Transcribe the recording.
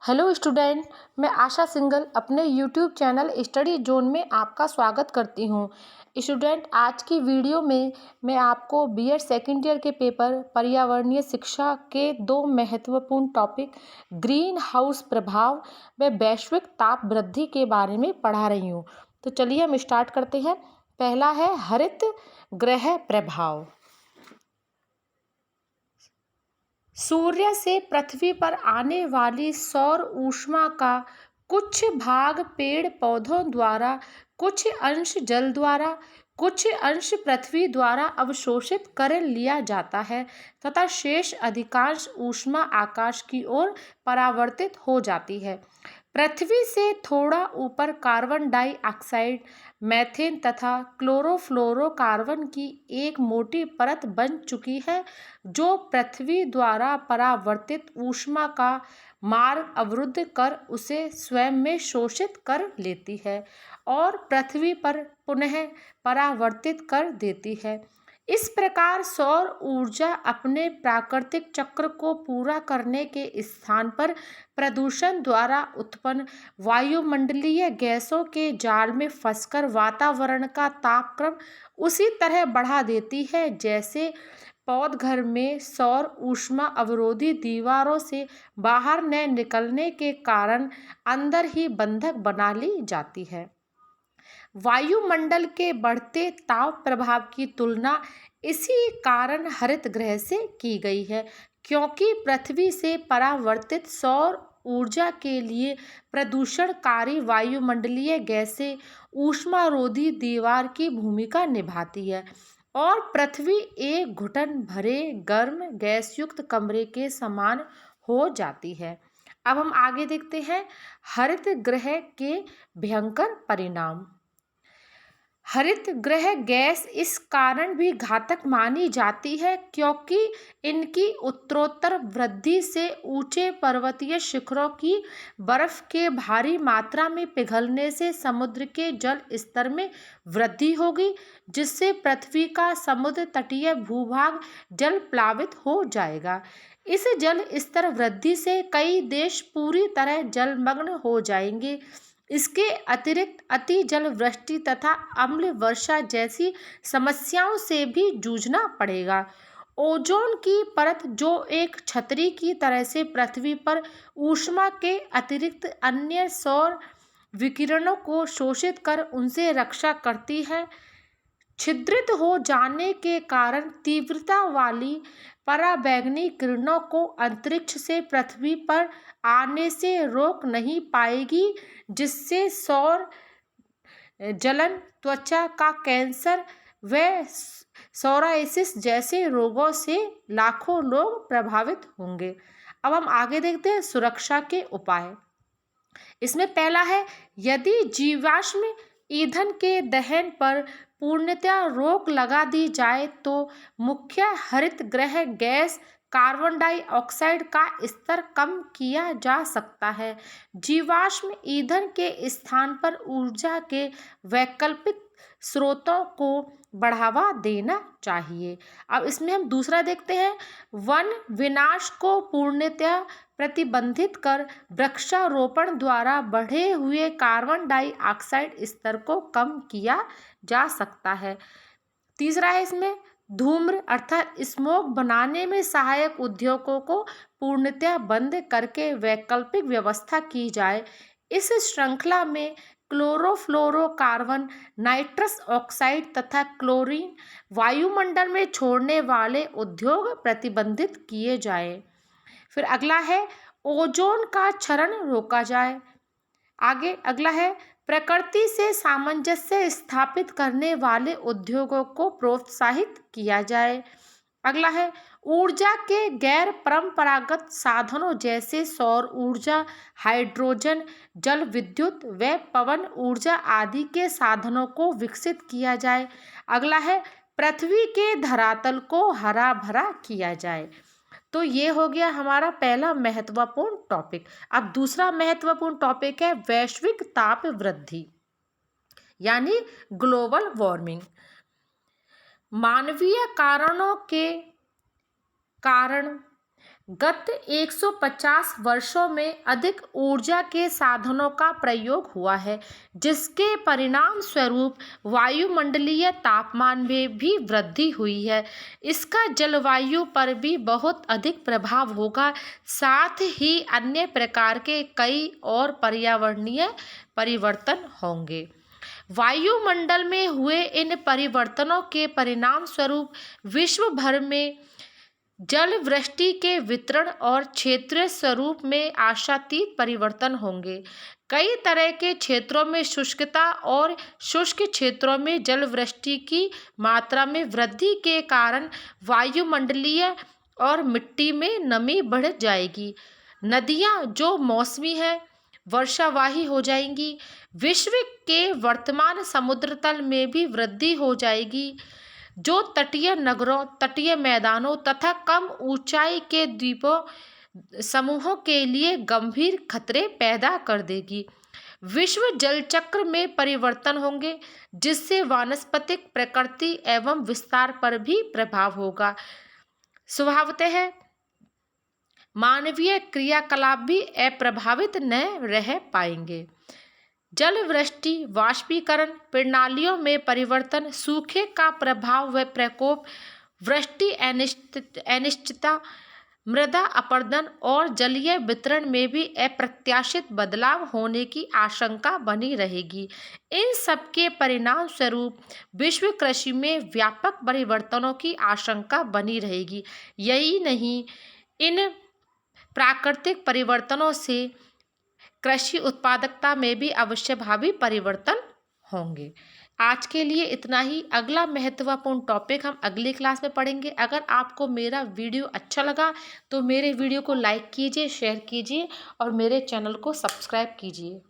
Hello student. मैं आशा single अपने YouTube channel study zone में आपका स्वागत करती हूँ। स्टूडेंट, आज की वीडियो में मैं आपको बीएड सेकेंड ईयर के पेपर पर्यावरणीय शिक्षा के दो महत्वपूर्ण टॉपिक ग्रीन हाउस प्रभाव व वैश्विक ताप वृद्धि के बारे में पढ़ा रही हूँ। तो चलिए हम स्टार्ट करते हैं। पहला है हरित गृह प्रभाव। सूर्य से पृथ्वी पर आने वाली सौर ऊष्मा का कुछ भाग पेड़ पौधों द्वारा, कुछ अंश जल द्वारा, कुछ अंश पृथ्वी द्वारा अवशोषित कर लिया जाता है तथा शेष अधिकांश ऊष्मा आकाश की ओर परावर्तित हो जाती है। पृथ्वी से थोड़ा ऊपर कार्बन डाइऑक्साइड, मीथेन तथा क्लोरोफ्लोरोकार्बन की एक मोटी परत बन चुकी है जो पृथ्वी द्वारा परावर्तित ऊष्मा का मार्ग अवरुद्ध कर उसे स्वयं में शोषित कर लेती है और पृथ्वी पर पुनः परावर्तित कर देती है। इस प्रकार सौर ऊर्जा अपने प्राकृतिक चक्र को पूरा करने के स्थान पर प्रदूषण द्वारा उत्पन्न वायुमंडलीय गैसों के जाल में फंसकर वातावरण का तापक्रम उसी तरह बढ़ा देती है जैसे पौधघर में सौर ऊष्मा अवरोधी दीवारों से बाहर न निकलने के कारण अंदर ही बंधक बना ली जाती है। वायुमंडल के बढ़ते ताप प्रभाव की तुलना इसी कारण हरित गृह से की गई है, क्योंकि पृथ्वी से परावर्तित सौर ऊर्जा के लिए प्रदूषणकारी वायुमंडलीय गैसें ऊष्मारोधी दीवार की भूमिका निभाती है और पृथ्वी एक घुटन भरे गर्म गैस युक्त कमरे के समान हो जाती है। अब हम आगे देखते हैं हरित गृह के भयंकर परिणाम। हरित गृह गैस इस कारण भी घातक मानी जाती है क्योंकि इनकी उत्तरोत्तर वृद्धि से ऊंचे पर्वतीय शिखरों की बर्फ के भारी मात्रा में पिघलने से समुद्र के जल स्तर में वृद्धि होगी, जिससे पृथ्वी का समुद्र तटीय भूभाग जल प्लावित हो जाएगा। इस जल स्तर वृद्धि से कई देश पूरी तरह जलमग्न हो जाएंगे। इसके अतिरिक्त अति जल वृष्टि तथा अम्ल वर्षा जैसी समस्याओं से भी जूझना पड़ेगा। ओजोन की परत, जो एक छतरी की तरह से पृथ्वी पर ऊष्मा के अतिरिक्त अन्य सौर विकिरणों को शोषित कर उनसे रक्षा करती है, छिद्रित हो जाने के कारण तीव्रता वाली पराबैंगनी किरणों को अंतरिक्ष से पृथ्वी पर आने से रोक नहीं पाएगी, जिससे सौर जलन, त्वचा का कैंसर व सोराइसिस जैसे रोगों से लाखों लोग प्रभावित होंगे। अब हम आगे देखते हैं सुरक्षा के उपाय। इसमें पहला है, यदि जीवाश्म ईंधन के दहन पर पूर्णतया रोक लगा दी जाए तो मुख्य हरित गृह गैस कार्बन डाइऑक्साइड का स्तर कम किया जा सकता है। जीवाश्म ईंधन के स्थान पर ऊर्जा के वैकल्पिक स्रोतों को बढ़ावा देना चाहिए। अब इसमें हम दूसरा देखते हैं, वन विनाश को पूर्णतया प्रतिबंधित कर वृक्षारोपण द्वारा बढ़े हुए कार्बन डाइऑक्साइड स्तर को कम किया जा सकता है। तीसरा है इसमें धूम्र अर्थात स्मोक बनाने में सहायक उद्योगों को पूर्णतया बंद करके वैकल्पिक व्यवस्था की जाए। इस श्रृंखला में क्लोरोफ्लोरोकार्बन, नाइट्रस ऑक्साइड तथा क्लोरीन वायुमंडल में छोड़ने वाले उद्योग प्रतिबंधित किए जाए। फिर अगला है, ओजोन का क्षरण रोका जाए। आगे अगला है, प्रकृति से सामंजस्य स्थापित करने वाले उद्योगों को प्रोत्साहित किया जाए। अगला है, ऊर्जा के गैर परंपरागत साधनों जैसे सौर ऊर्जा, हाइड्रोजन, जल विद्युत व पवन ऊर्जा आदि के साधनों को विकसित किया जाए। अगला है, पृथ्वी के धरातल को हरा भरा किया जाए। तो ये हो गया हमारा पहला महत्वपूर्ण टॉपिक। अब दूसरा महत्वपूर्ण टॉपिक है वैश्विक ताप वृद्धि यानी ग्लोबल वार्मिंग। मानवीय कारणों के कारण गत 150 वर्षों में अधिक ऊर्जा के साधनों का प्रयोग हुआ है, जिसके परिणाम स्वरूप वायुमंडलीय तापमान में भी वृद्धि हुई है। इसका जलवायु पर भी बहुत अधिक प्रभाव होगा। साथ ही अन्य प्रकार के कई और पर्यावरणीय परिवर्तन होंगे। वायुमंडल में हुए इन परिवर्तनों के परिणाम स्वरूप विश्व भर में जल वृष्टि के वितरण और क्षेत्रीय स्वरूप में आशातीत परिवर्तन होंगे। कई तरह के क्षेत्रों में शुष्कता और शुष्क क्षेत्रों में जल वृष्टि की मात्रा में वृद्धि के कारण वायुमंडलीय और मिट्टी में नमी बढ़ जाएगी। नदियाँ जो मौसमी हैं वर्षावाही हो जाएंगी। विश्व के वर्तमान समुद्र तल में भी वृद्धि हो जाएगी, जो तटीय नगरों, तटीय मैदानों तथा कम ऊंचाई के द्वीपों समूहों के लिए गंभीर खतरे पैदा कर देगी। विश्व जल चक्र में परिवर्तन होंगे, जिससे वानस्पतिक प्रकृति एवं विस्तार पर भी प्रभाव होगा। स्वभावतः मानवीय क्रियाकलाप भी अप्रभावित न रह पाएंगे। जल वृष्टि, वाष्पीकरण प्रणालियों में परिवर्तन, सूखे का प्रभाव व प्रकोप, वृष्टि अनिश्चितता, मृदा अपरदन और जलीय वितरण में भी अप्रत्याशित बदलाव होने की आशंका बनी रहेगी। इन सब के परिणाम स्वरूप विश्व कृषि में व्यापक परिवर्तनों की आशंका बनी रहेगी। यही नहीं, इन प्राकृतिक परिवर्तनों से कृषि उत्पादकता में भी अवश्यभावी परिवर्तन होंगे। आज के लिए इतना ही। अगला महत्वपूर्ण टॉपिक हम अगली क्लास में पढ़ेंगे। अगर आपको मेरा वीडियो अच्छा लगा तो मेरे वीडियो को लाइक कीजिए, शेयर कीजिए और मेरे चैनल को सब्सक्राइब कीजिए।